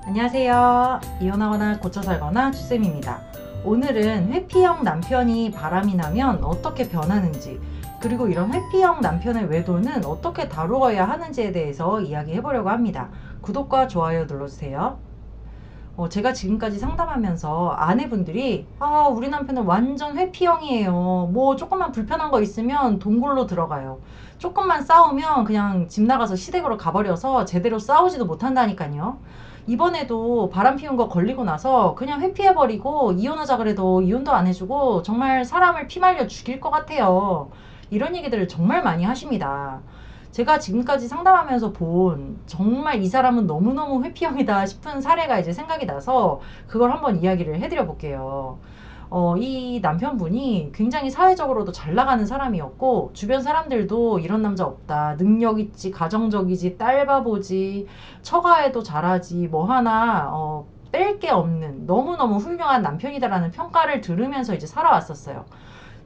안녕하세요. 이혼하거나 고쳐 살거나 주쌤입니다. 오늘은 회피형 남편이 바람이 나면 어떻게 변하는지, 그리고 이런 회피형 남편의 외도는 어떻게 다루어야 하는지에 대해서 이야기해 보려고 합니다. 구독과 좋아요 눌러주세요. 제가 지금까지 상담하면서 아내분들이 우리 남편은 완전 회피형이에요. 뭐 조금만 불편한 거 있으면 동굴로 들어가요. 조금만 싸우면 그냥 집 나가서 시댁으로 가버려서 제대로 싸우지도 못한다니까요. 이번에도 바람 피운 거 걸리고 나서 그냥 회피해버리고 이혼하자 그래도 이혼도 안 해주고 정말 사람을 피말려 죽일 것 같아요. 이런 얘기들을 정말 많이 하십니다. 제가 지금까지 상담하면서 본 정말 이 사람은 너무너무 회피형이다 싶은 사례가 이제 생각이 나서 그걸 한번 이야기를 해드려 볼게요. 이 남편분이 굉장히 사회적으로도 잘 나가는 사람이었고, 주변 사람들도 이런 남자 없다, 능력 있지, 가정적이지, 딸바보지, 처가에도 잘하지, 뭐 하나 뺄 게 없는 너무너무 훌륭한 남편이다라는 평가를 들으면서 이제 살아왔었어요.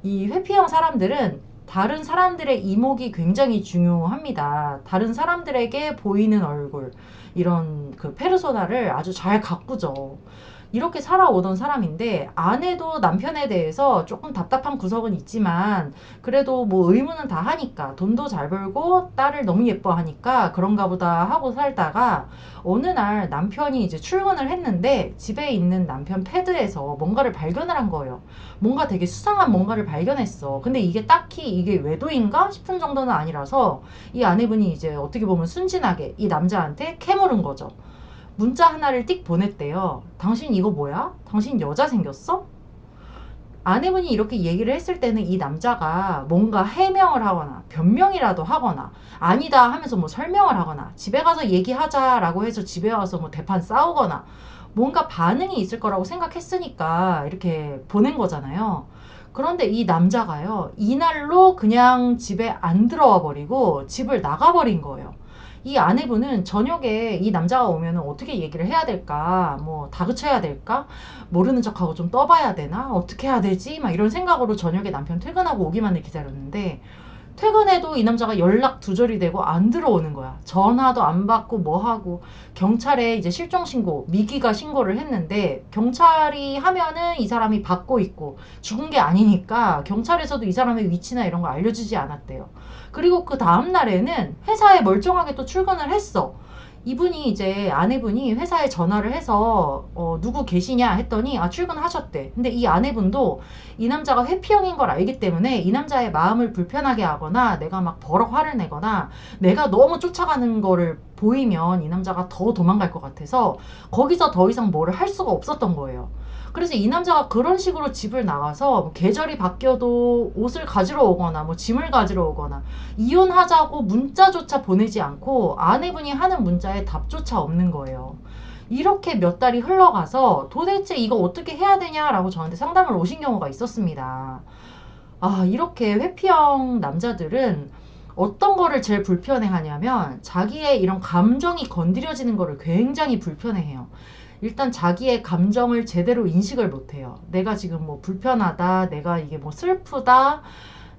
이 회피형 사람들은 다른 사람들의 이목이 굉장히 중요합니다. 다른 사람들에게 보이는 얼굴, 이런 그 페르소나를 아주 잘 가꾸죠. 이렇게 살아오던 사람인데, 아내도 남편에 대해서 조금 답답한 구석은 있지만 그래도 뭐 의무는 다 하니까, 돈도 잘 벌고 딸을 너무 예뻐하니까 그런가 보다 하고 살다가 어느 날 남편이 이제 출근을 했는데 집에 있는 남편 패드에서 뭔가를 발견을 한 거예요. 뭔가 되게 수상한 뭔가를 발견했어. 근데 이게 딱히 이게 외도인가 싶은 정도는 아니라서 이 아내분이 이제 어떻게 보면 순진하게 이 남자한테 캐물은 거죠. 문자 하나를 띡 보냈대요. 당신 이거 뭐야? 당신 여자 생겼어? 아내분이 이렇게 얘기를 했을 때는 이 남자가 뭔가 해명을 하거나 변명이라도 하거나 아니다 하면서 뭐 설명을 하거나 집에 가서 얘기하자라고 해서 집에 와서 뭐 대판 싸우거나 뭔가 반응이 있을 거라고 생각했으니까 이렇게 보낸 거잖아요. 그런데 이 남자가요, 이날로 그냥 집에 안 들어와 버리고 집을 나가버린 거예요. 이 아내분은 저녁에 이 남자가 오면 어떻게 얘기를 해야 될까, 뭐 다그쳐야 될까, 모르는 척하고 좀 떠봐야 되나, 어떻게 해야 되지, 막 이런 생각으로 저녁에 남편 퇴근하고 오기만을 기다렸는데, 퇴근해도 이 남자가 연락 두절이 되고 안 들어오는 거야. 전화도 안 받고 뭐 하고. 경찰에 이제 실종 신고, 미기가 신고를 했는데 경찰이 하면은 이 사람이 받고 있고 죽은 게 아니니까 경찰에서도 이 사람의 위치나 이런 걸 알려주지 않았대요. 그리고 그 다음 날에는 회사에 멀쩡하게 또 출근을 했어. 이분이 이제 아내분이 회사에 전화를 해서 누구 계시냐 했더니 출근하셨대. 근데 이 아내분도 이 남자가 회피형인 걸 알기 때문에 이 남자의 마음을 불편하게 하거나 내가 막 버럭 화를 내거나 내가 너무 쫓아가는 거를 보이면 이 남자가 더 도망갈 것 같아서 거기서 더 이상 뭐를 할 수가 없었던 거예요. 그래서 이 남자가 그런 식으로 집을 나가서 뭐 계절이 바뀌어도 옷을 가지러 오거나 뭐 짐을 가지러 오거나 이혼하자고 문자조차 보내지 않고 아내분이 하는 문자에 답조차 없는 거예요. 이렇게 몇 달이 흘러가서 도대체 이거 어떻게 해야 되냐라고 저한테 상담을 오신 경우가 있었습니다. 이렇게 회피형 남자들은 어떤 거를 제일 불편해 하냐면 자기의 이런 감정이 건드려지는 거를 굉장히 불편해 해요. 일단 자기의 감정을 제대로 인식을 못 해요. 내가 지금 뭐 불편하다, 내가 이게 뭐 슬프다,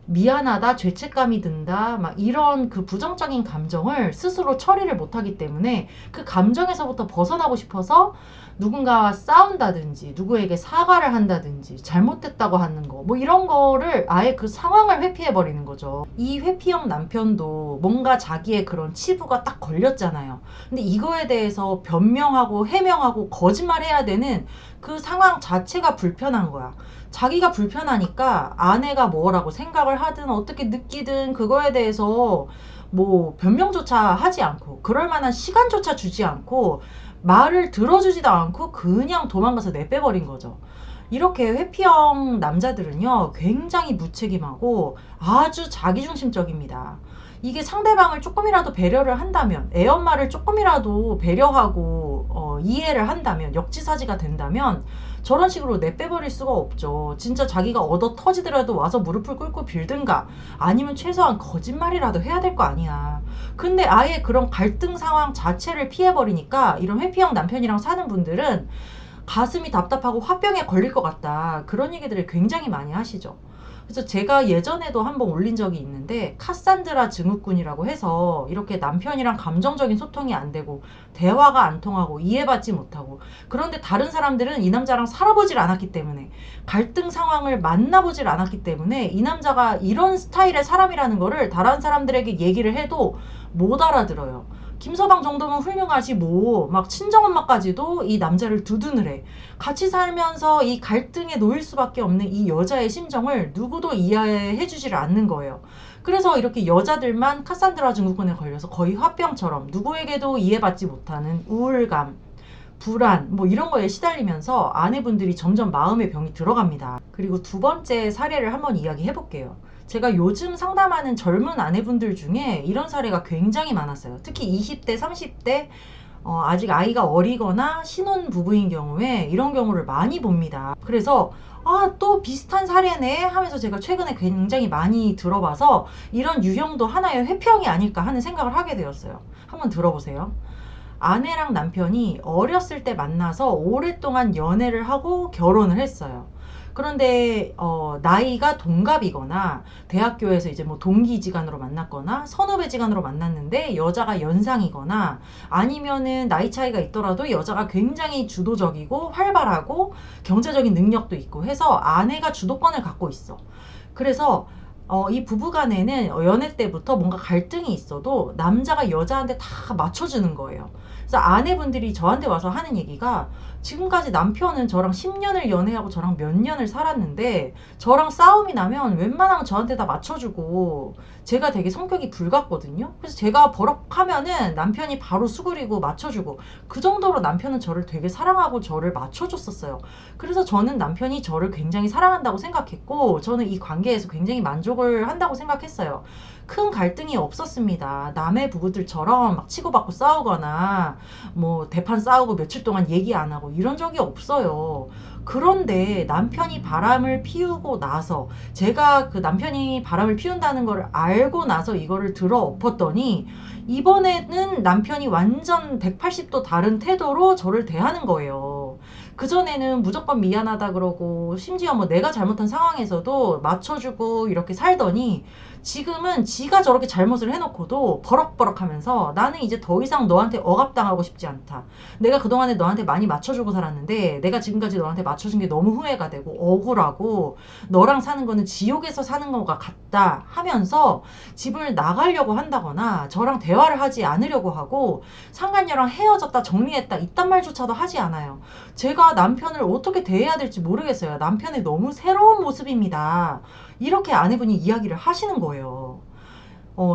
미안하다, 죄책감이 든다, 막 이런 그 부정적인 감정을 스스로 처리를 못하기 때문에 그 감정에서부터 벗어나고 싶어서 누군가와 싸운다든지 누구에게 사과를 한다든지 잘못됐다고 하는 거, 뭐 이런 거를 아예 그 상황을 회피해 버리는 거죠. 이 회피형 남편도 뭔가 자기의 그런 치부가 딱 걸렸잖아요. 근데 이거에 대해서 변명하고 해명하고 거짓말해야 되는 그 상황 자체가 불편한 거야. 자기가 불편하니까 아내가 뭐라고 생각을 하든 어떻게 느끼든 그거에 대해서 뭐 변명조차 하지 않고 그럴 만한 시간조차 주지 않고 말을 들어주지도 않고 그냥 도망가서 내빼버린 거죠. 이렇게 회피형 남자들은요, 굉장히 무책임하고 아주 자기중심적입니다. 이게 상대방을 조금이라도 배려를 한다면, 애엄마를 조금이라도 배려하고 이해를 한다면, 역지사지가 된다면 저런 식으로 내빼버릴 수가 없죠. 진짜 자기가 얻어 터지더라도 와서 무릎을 꿇고 빌든가 아니면 최소한 거짓말이라도 해야 될 거 아니야. 근데 아예 그런 갈등 상황 자체를 피해버리니까 이런 회피형 남편이랑 사는 분들은 가슴이 답답하고 화병에 걸릴 것 같다, 그런 얘기들을 굉장히 많이 하시죠. 그래서 제가 예전에도 한번 올린 적이 있는데 카산드라 증후군이라고 해서 이렇게 남편이랑 감정적인 소통이 안 되고 대화가 안 통하고 이해받지 못하고, 그런데 다른 사람들은 이 남자랑 살아보질 않았기 때문에, 갈등 상황을 만나보질 않았기 때문에 이 남자가 이런 스타일의 사람이라는 거를 다른 사람들에게 얘기를 해도 못 알아들어요. 김서방 정도면 훌륭하지 뭐, 막 친정엄마까지도 이 남자를 두둔을 해. 같이 살면서 이 갈등에 놓일 수밖에 없는 이 여자의 심정을 누구도 이해해 주지를 않는 거예요. 그래서 이렇게 여자들만 카산드라 증후군에 걸려서 거의 화병처럼 누구에게도 이해받지 못하는 우울감, 불안, 뭐 이런 거에 시달리면서 아내분들이 점점 마음의 병이 들어갑니다. 그리고 두 번째 사례를 한번 이야기해 볼게요. 제가 요즘 상담하는 젊은 아내분들 중에 이런 사례가 굉장히 많았어요. 특히 20대, 30대, 아직 아이가 어리거나 신혼 부부인 경우에 이런 경우를 많이 봅니다. 그래서 또 비슷한 사례네 하면서 제가 최근에 굉장히 많이 들어봐서 이런 유형도 하나의 회피형이 아닐까 하는 생각을 하게 되었어요. 한번 들어보세요. 아내랑 남편이 어렸을 때 만나서 오랫동안 연애를 하고 결혼을 했어요. 그런데 나이가 동갑이거나 대학교에서 이제 뭐 동기지간으로 만났거나 선후배지간으로 만났는데 여자가 연상이거나, 아니면은 나이 차이가 있더라도 여자가 굉장히 주도적이고 활발하고 경제적인 능력도 있고 해서 아내가 주도권을 갖고 있어. 그래서 이 부부간에는 연애 때부터 뭔가 갈등이 있어도 남자가 여자한테 다 맞춰주는 거예요. 그래서 아내분들이 저한테 와서 하는 얘기가, 지금까지 남편은 저랑 10년을 연애하고 저랑 몇 년을 살았는데 저랑 싸움이 나면 웬만하면 저한테 다 맞춰주고, 제가 되게 성격이 불같거든요. 그래서 제가 버럭하면은 남편이 바로 수그리고 맞춰주고, 그 정도로 남편은 저를 되게 사랑하고 저를 맞춰줬었어요. 그래서 저는 남편이 저를 굉장히 사랑한다고 생각했고, 저는 이 관계에서 굉장히 만족을 한다고 생각했어요. 큰 갈등이 없었습니다. 남의 부부들처럼 막 치고받고 싸우거나 뭐 대판 싸우고 며칠 동안 얘기 안 하고 이런 적이 없어요. 그런데 남편이 바람을 피우고 나서, 제가 그 남편이 바람을 피운다는 걸 알고 나서 이거를 들어 엎었더니, 이번에는 남편이 완전 180도 다른 태도로 저를 대하는 거예요. 그전에는 무조건 미안하다 그러고 심지어 뭐 내가 잘못한 상황에서도 맞춰주고 이렇게 살더니, 지금은 지가 저렇게 잘못을 해놓고도 버럭버럭 하면서, 나는 이제 더 이상 너한테 억압당하고 싶지 않다. 내가 그동안에 너한테 많이 맞춰주고 살았는데 내가 지금까지 너한테 맞춰준 게 너무 후회가 되고 억울하고 너랑 사는 거는 지옥에서 사는 거가 같다 하면서 집을 나가려고 한다거나 저랑 대화를 하지 않으려고 하고, 상간녀랑 헤어졌다 정리했다 이딴 말조차도 하지 않아요. 제가 남편을 어떻게 대해야 될지 모르겠어요. 남편의 너무 새로운 모습입니다. 이렇게 아내분이 이야기를 하시는 거예요.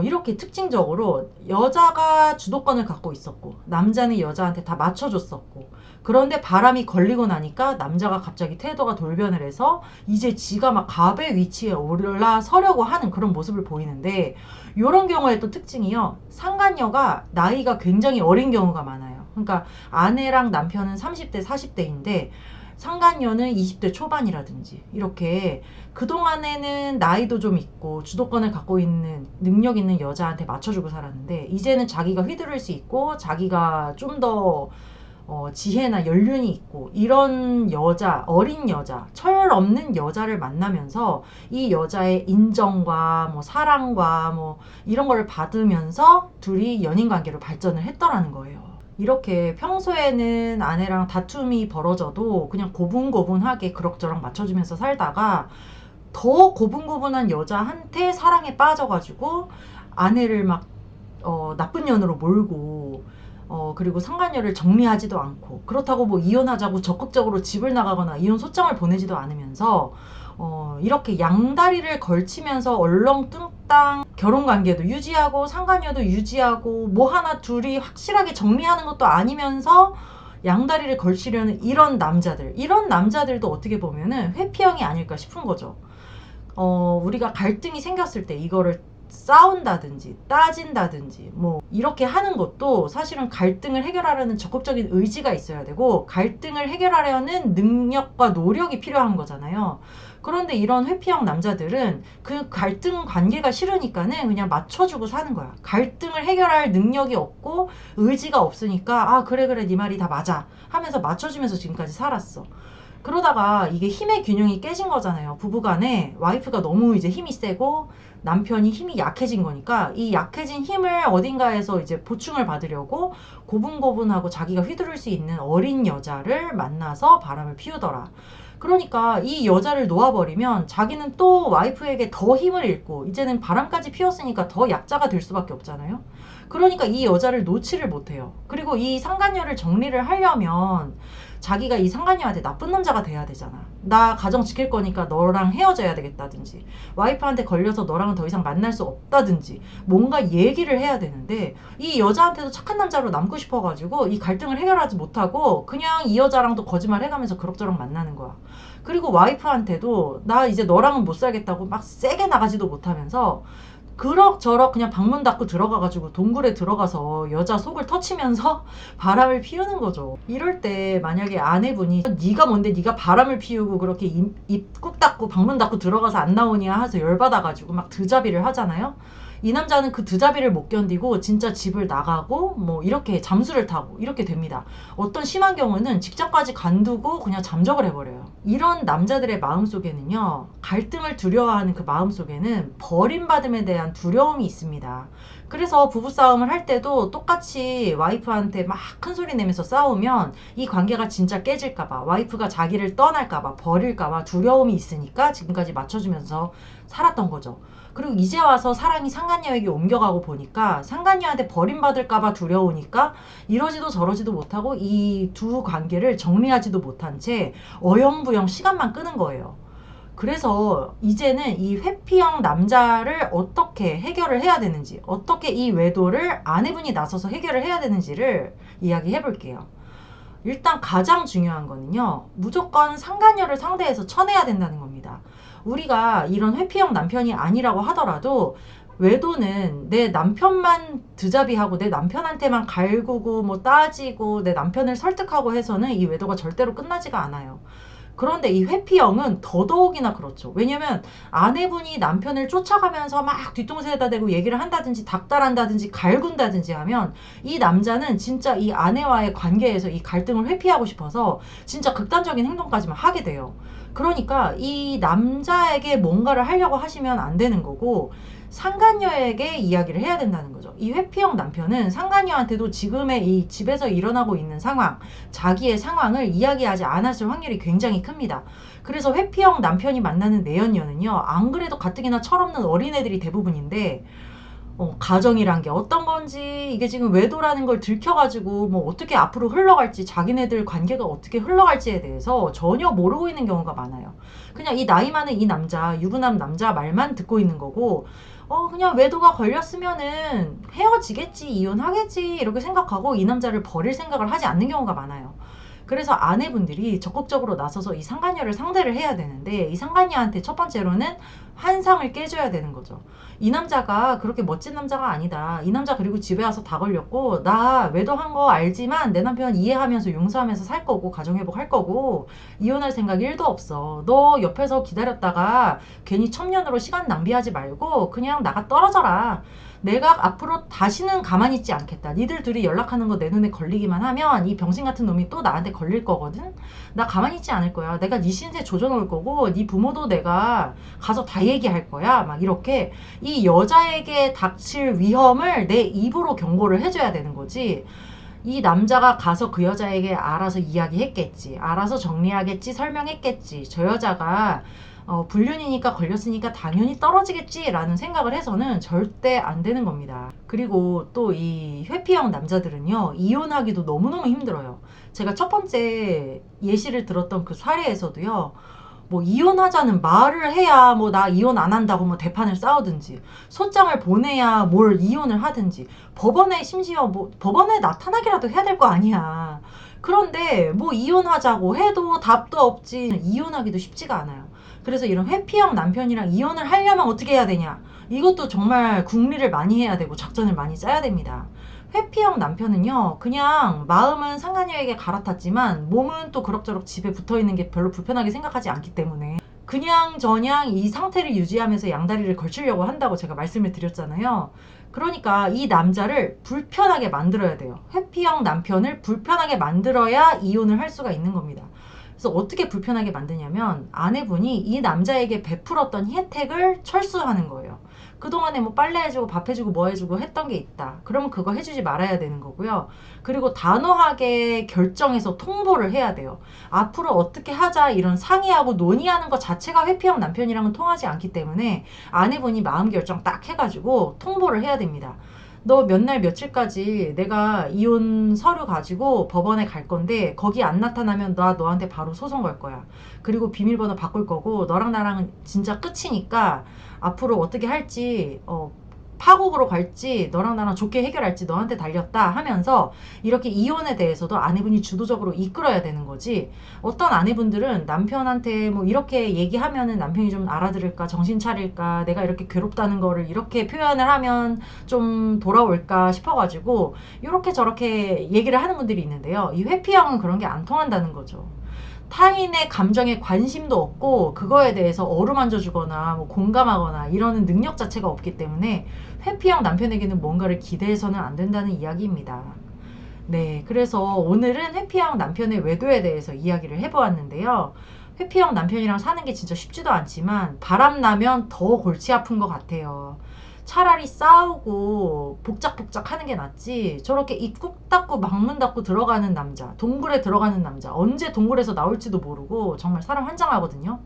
이렇게 특징적으로 여자가 주도권을 갖고 있었고 남자는 여자한테 다 맞춰줬었고, 그런데 바람이 걸리고 나니까 남자가 갑자기 태도가 돌변을 해서 이제 지가 막 갑의 위치에 올라서려고 하는 그런 모습을 보이는데, 이런 경우에 또 특징이요, 상간녀가 나이가 굉장히 어린 경우가 많아요. 그러니까 아내랑 남편은 30대 40대인데 상간녀는 20대 초반이라든지, 이렇게 그동안에는 나이도 좀 있고 주도권을 갖고 있는 능력 있는 여자한테 맞춰주고 살았는데, 이제는 자기가 휘두를 수 있고 자기가 좀 더 지혜나 연륜이 있고 이런 여자, 어린 여자, 철 없는 여자를 만나면서 이 여자의 인정과 뭐 사랑과 뭐 이런 걸 받으면서 둘이 연인 관계로 발전을 했더라는 거예요. 이렇게 평소에는 아내랑 다툼이 벌어져도 그냥 고분고분하게 그럭저럭 맞춰주면서 살다가 더 고분고분한 여자한테 사랑에 빠져가지고 아내를 막 나쁜 년으로 몰고, 그리고 상간녀를 정리하지도 않고, 그렇다고 뭐 이혼하자고 적극적으로 집을 나가거나 이혼 소장을 보내지도 않으면서 이렇게 양다리를 걸치면서 얼렁뚱땅 결혼 관계도 유지하고 상간녀도 유지하고 뭐 하나 둘이 확실하게 정리하는 것도 아니면서 양다리를 걸치려는 이런 남자들, 이런 남자들도 어떻게 보면은 회피형이 아닐까 싶은 거죠. 우리가 갈등이 생겼을 때 이거를 싸운다든지 따진다든지 뭐 이렇게 하는 것도 사실은 갈등을 해결하려는 적극적인 의지가 있어야 되고 갈등을 해결하려는 능력과 노력이 필요한 거잖아요. 그런데 이런 회피형 남자들은 그 갈등 관계가 싫으니까는 그냥 맞춰주고 사는 거야. 갈등을 해결할 능력이 없고 의지가 없으니까 그래 네 말이 다 맞아 하면서 맞춰주면서 지금까지 살았어. 그러다가 이게 힘의 균형이 깨진 거잖아요. 부부간에 와이프가 너무 이제 힘이 세고 남편이 힘이 약해진 거니까 이 약해진 힘을 어딘가에서 이제 보충을 받으려고 고분고분하고 자기가 휘두를 수 있는 어린 여자를 만나서 바람을 피우더라. 그러니까 이 여자를 놓아버리면 자기는 또 와이프에게 더 힘을 잃고 이제는 바람까지 피웠으니까 더 약자가 될 수밖에 없잖아요. 그러니까 이 여자를 놓지를 못해요. 그리고 이 상간녀를 정리를 하려면 자기가 이 상간녀한테 나쁜 남자가 돼야 되잖아. 나 가정 지킬 거니까 너랑 헤어져야 되겠다든지 와이프한테 걸려서 너랑은 더 이상 만날 수 없다든지 뭔가 얘기를 해야 되는데 이 여자한테도 착한 남자로 남고 싶어가지고 이 갈등을 해결하지 못하고 그냥 이 여자랑도 거짓말 해가면서 그럭저럭 만나는 거야. 그리고 와이프한테도 나 이제 너랑은 못 살겠다고 막 세게 나가지도 못하면서 그럭저럭 그냥 방문 닫고 들어가가지고 동굴에 들어가서 여자 속을 터치면서 바람을 피우는 거죠. 이럴 때 만약에 아내분이 네가 뭔데 네가 바람을 피우고 그렇게 입 꾹 닫고 방문 닫고 들어가서 안 나오냐 해서 열받아가지고 막 드자비를 하잖아요. 이 남자는 그 드자비를 못 견디고 진짜 집을 나가고 뭐 이렇게 잠수를 타고 이렇게 됩니다. 어떤 심한 경우는 직장까지 간두고 그냥 잠적을 해버려요. 이런 남자들의 마음속에는요, 갈등을 두려워하는 그 마음속에는 버림받음에 대한 두려움이 있습니다. 그래서 부부싸움을 할 때도 똑같이 와이프한테 막 큰 소리 내면서 싸우면 이 관계가 진짜 깨질까봐, 와이프가 자기를 떠날까봐, 버릴까봐 두려움이 있으니까 지금까지 맞춰주면서 살았던 거죠. 그리고 이제 와서 사랑이 상간녀에게 옮겨가고 보니까 상간녀한테 버림받을까봐 두려우니까 이러지도 저러지도 못하고 이 두 관계를 정리하지도 못한 채 어영부영 시간만 끄는 거예요. 그래서 이제는 이 회피형 남자를 어떻게 해결을 해야 되는지, 어떻게 이 외도를 아내분이 나서서 해결을 해야 되는지를 이야기해 볼게요. 일단 가장 중요한 거는요, 무조건 상간녀를 상대해서 쳐내야 된다는 겁니다. 우리가 이런 회피형 남편이 아니라고 하더라도 외도는 내 남편만 드자비하고 내 남편한테만 갈구고 뭐 따지고 내 남편을 설득하고 해서는 이 외도가 절대로 끝나지가 않아요. 그런데 이 회피형은 더더욱이나 그렇죠. 왜냐면 아내분이 남편을 쫓아가면서 막 뒤통수에다 대고 얘기를 한다든지 닥달한다든지 갈군다든지 하면 이 남자는 진짜 이 아내와의 관계에서 이 갈등을 회피하고 싶어서 진짜 극단적인 행동까지만 하게 돼요. 그러니까 이 남자에게 뭔가를 하려고 하시면 안 되는 거고 상간녀에게 이야기를 해야 된다는 거죠. 이 회피형 남편은 상간녀한테도 지금의 이 집에서 일어나고 있는 상황, 자기의 상황을 이야기하지 않았을 확률이 굉장히 큽니다. 그래서 회피형 남편이 만나는 내연녀는요, 안 그래도 가뜩이나 철없는 어린애들이 대부분인데 가정이란 게 어떤 건지 이게 지금 외도라는 걸 들켜가지고 뭐 어떻게 앞으로 흘러갈지 자기네들 관계가 어떻게 흘러갈지에 대해서 전혀 모르고 있는 경우가 많아요. 그냥 이 나이 많은 이 남자 유부남 남자 말만 듣고 있는 거고 그냥 외도가 걸렸으면은 헤어지겠지 이혼하겠지 이렇게 생각하고 이 남자를 버릴 생각을 하지 않는 경우가 많아요. 그래서 아내분들이 적극적으로 나서서 이 상간녀를 상대를 해야 되는데 이 상간녀한테 첫 번째로는 환상을 깨줘야 되는 거죠. 이 남자가 그렇게 멋진 남자가 아니다. 이 남자 그리고 집에 와서 다 걸렸고 나 외도한 거 알지만 내 남편 이해하면서 용서하면서 살 거고 가정회복 할 거고 이혼할 생각 1도 없어. 너 옆에서 기다렸다가 괜히 첨년으로 시간 낭비하지 말고 그냥 나가 떨어져라. 내가 앞으로 다시는 가만히 있지 않겠다. 니들 둘이 연락하는 거 내 눈에 걸리기만 하면 이 병신 같은 놈이 또 나한테 걸릴 거거든. 나 가만히 있지 않을 거야. 내가 네 신세 조져놓을 거고 네 부모도 내가 가서 다 얘기할 거야. 막 이렇게 이 여자에게 닥칠 위험을 내 입으로 경고를 해줘야 되는 거지. 이 남자가 가서 그 여자에게 알아서 이야기했겠지. 알아서 정리하겠지. 설명했겠지. 저 여자가 불륜이니까 걸렸으니까 당연히 떨어지겠지라는 생각을 해서는 절대 안 되는 겁니다. 그리고 또 이 회피형 남자들은요, 이혼하기도 너무너무 힘들어요. 제가 첫 번째 예시를 들었던 그 사례에서도요, 뭐 이혼하자는 말을 해야 뭐 나 이혼 안 한다고 뭐 대판을 싸우든지 소장을 보내야 뭘 이혼을 하든지 법원에 심지어 뭐 법원에 나타나기라도 해야 될 거 아니야. 그런데 뭐 이혼하자고 해도 답도 없지. 이혼하기도 쉽지가 않아요. 그래서 이런 회피형 남편이랑 이혼을 하려면 어떻게 해야 되냐? 이것도 정말 궁리를 많이 해야 되고 작전을 많이 짜야 됩니다. 회피형 남편은요, 그냥 마음은 상간녀에게 갈아탔지만 몸은 또 그럭저럭 집에 붙어 있는 게 별로 불편하게 생각하지 않기 때문에 그냥 저냥 이 상태를 유지하면서 양다리를 걸치려고 한다고 제가 말씀을 드렸잖아요. 그러니까 이 남자를 불편하게 만들어야 돼요. 회피형 남편을 불편하게 만들어야 이혼을 할 수가 있는 겁니다. 그래서 어떻게 불편하게 만드냐면 아내분이 이 남자에게 베풀었던 혜택을 철수하는 거예요. 그동안에 뭐 빨래해주고 밥해주고 뭐 해주고 했던 게 있다. 그러면 그거 해주지 말아야 되는 거고요. 그리고 단호하게 결정해서 통보를 해야 돼요. 앞으로 어떻게 하자 이런 상의하고 논의하는 것 자체가 회피형 남편이랑은 통하지 않기 때문에 아내분이 마음 결정 딱 해가지고 통보를 해야 됩니다. 너 몇 날 며칠까지 내가 이혼 서류 가지고 법원에 갈 건데 거기 안 나타나면 나 너한테 바로 소송 걸 거야. 그리고 비밀번호 바꿀 거고 너랑 나랑은 진짜 끝이니까 앞으로 어떻게 할지 파국으로 갈지 너랑 나랑 좋게 해결할지 너한테 달렸다 하면서 이렇게 이혼에 대해서도 아내분이 주도적으로 이끌어야 되는 거지. 어떤 아내분들은 남편한테 뭐 이렇게 얘기하면은 남편이 좀 알아들을까 정신 차릴까 내가 이렇게 괴롭다는 거를 이렇게 표현을 하면 좀 돌아올까 싶어가지고 이렇게 저렇게 얘기를 하는 분들이 있는데요. 이 회피형은 그런 게 안 통한다는 거죠. 타인의 감정에 관심도 없고 그거에 대해서 어루만져 주거나 뭐 공감하거나 이러는 능력 자체가 없기 때문에 회피형 남편에게는 뭔가를 기대해서는 안 된다는 이야기입니다. 네, 그래서 오늘은 회피형 남편의 외도에 대해서 이야기를 해보았는데요. 회피형 남편이랑 사는 게 진짜 쉽지도 않지만 바람나면 더 골치 아픈 것 같아요. 차라리 싸우고 복작복작 하는 게 낫지 저렇게 입 꾹 닫고 막문 닫고 들어가는 남자, 동굴에 들어가는 남자 언제 동굴에서 나올지도 모르고 정말 사람 환장하거든요.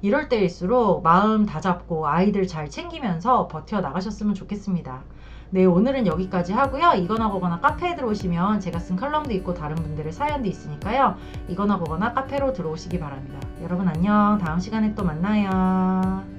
이럴 때일수록 마음 다잡고 아이들 잘 챙기면서 버텨 나가셨으면 좋겠습니다. 네, 오늘은 여기까지 하고요. 이거나 거거나 카페에 들어오시면 제가 쓴 칼럼도 있고 다른 분들의 사연도 있으니까요. 이거나 거거나 카페로 들어오시기 바랍니다. 여러분 안녕. 다음 시간에 또 만나요.